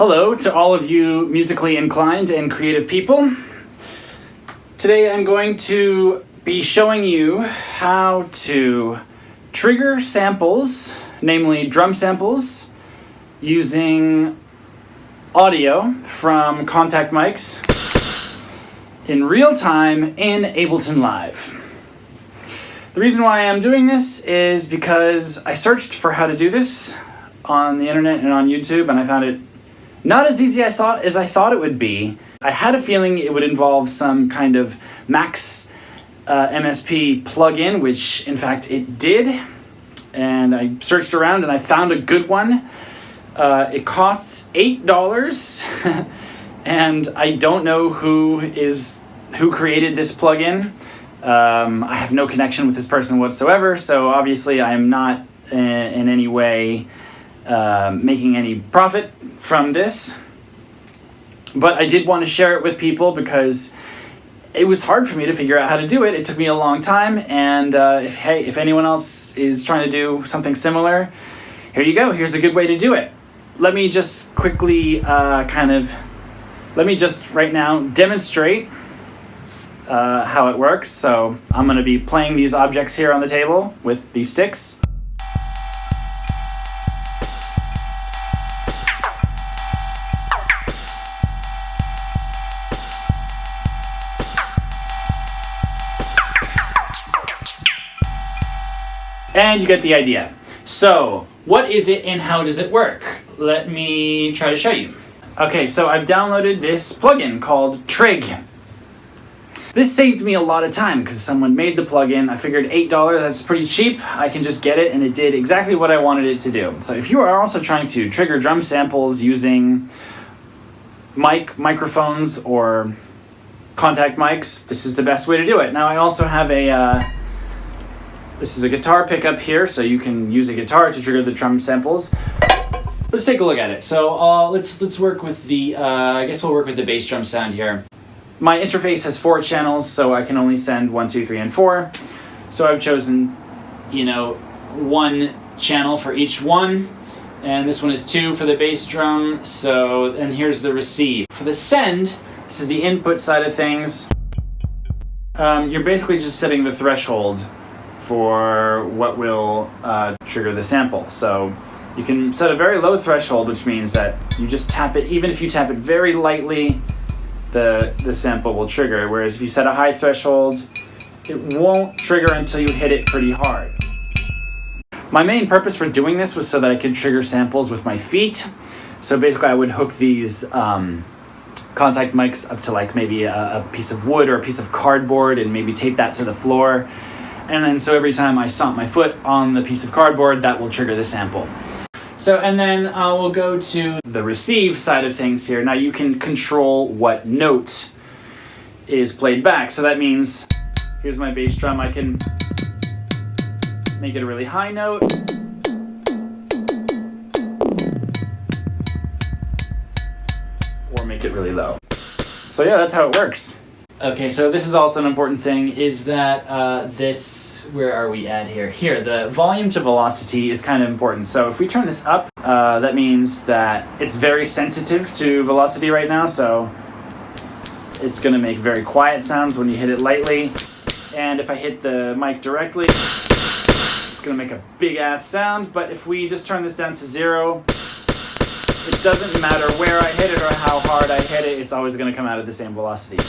Hello to all of you musically inclined and creative people. Today I'm going to be showing you how to trigger samples, namely drum samples, using audio from contact mics in real time in Ableton Live. The reason why I'm doing this is because I searched for how to do this on the internet and on YouTube, and I found it not as easy as I thought it would be. I had a feeling it would involve some kind of Max MSP plugin, which in fact it did. And I searched around and I found a good one. It costs $8, and I don't know who created this plugin. I have no connection with this person whatsoever, so obviously I'm not in any way making any profit from this. But I did want to share it with people because it was hard for me to figure out how to do it. It took me a long time, and if anyone else is trying to do something similar, here you go. Here's a good way to do it. Let me just quickly right now demonstrate how it works. So I'm going to be playing these objects here on the table with these sticks. And you get the idea. So, what is it and how does it work? Let me try to show you. Okay, so I've downloaded this plugin called Trig. This saved me a lot of time because someone made the plugin. I figured $8, that's pretty cheap. I can just get it, and it did exactly what I wanted it to do. So if you are also trying to trigger drum samples using microphones or contact mics, this is the best way to do it. Now I also have this is a guitar pickup here, so you can use a guitar to trigger the drum samples. Let's take a look at it. So let's work with the, I guess we'll work with the bass drum sound here. My interface has 4 channels, so I can only send 1, 2, 3, and 4. So I've chosen, 1 channel for each one. And this one is 2 for the bass drum. And here's the receive. For the send, this is the input side of things. You're basically just setting the threshold for what will trigger the sample. So you can set a very low threshold, which means that you just tap it. Even if you tap it very lightly, the sample will trigger. Whereas if you set a high threshold, it won't trigger until you hit it pretty hard. My main purpose for doing this was so that I could trigger samples with my feet. So basically I would hook these contact mics up to like maybe a piece of wood or a piece of cardboard and maybe tape that to the floor. And then so every time I stomp my foot on the piece of cardboard, that will trigger the sample. So, and then we'll go to the receive side of things here. Now you can control what note is played back. So that means, here's my bass drum. I can make it a really high note. Or make it really low. So yeah, that's how it works. Okay, so this is also an important thing, is that where are we at here? Here, the volume to velocity is kind of important. So if we turn this up, that means that it's very sensitive to velocity right now, so it's going to make very quiet sounds when you hit it lightly. And if I hit the mic directly, it's going to make a big ass sound. But if we just turn this down to 0, it doesn't matter where I hit it or how hard I hit it, it's always going to come out at the same velocity.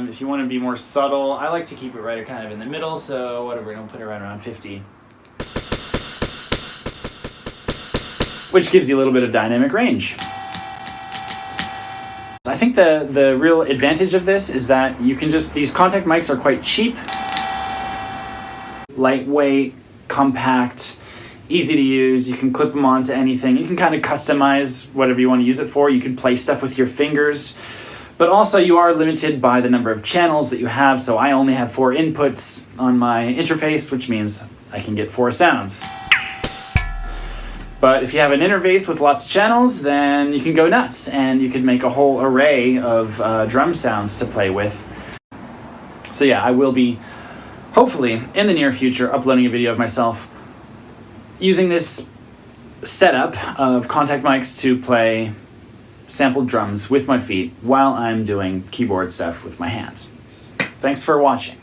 If you want to be more subtle, I like to keep it right kind of in the middle, so whatever, don't put it right around 50. Which gives you a little bit of dynamic range. I think the real advantage of this is that you can these contact mics are quite cheap, lightweight, compact, easy to use. You can clip them onto anything. You can kind of customize whatever you want to use it for. You can play stuff with your fingers. But also you are limited by the number of channels that you have, so I only have 4 inputs on my interface, which means I can get 4 sounds. But if you have an interface with lots of channels, then you can go nuts, and you can make a whole array of drum sounds to play with. So yeah, I will be, hopefully, in the near future, uploading a video of myself using this setup of contact mics to play sampled drums with my feet while I'm doing keyboard stuff with my hands. Thanks for watching.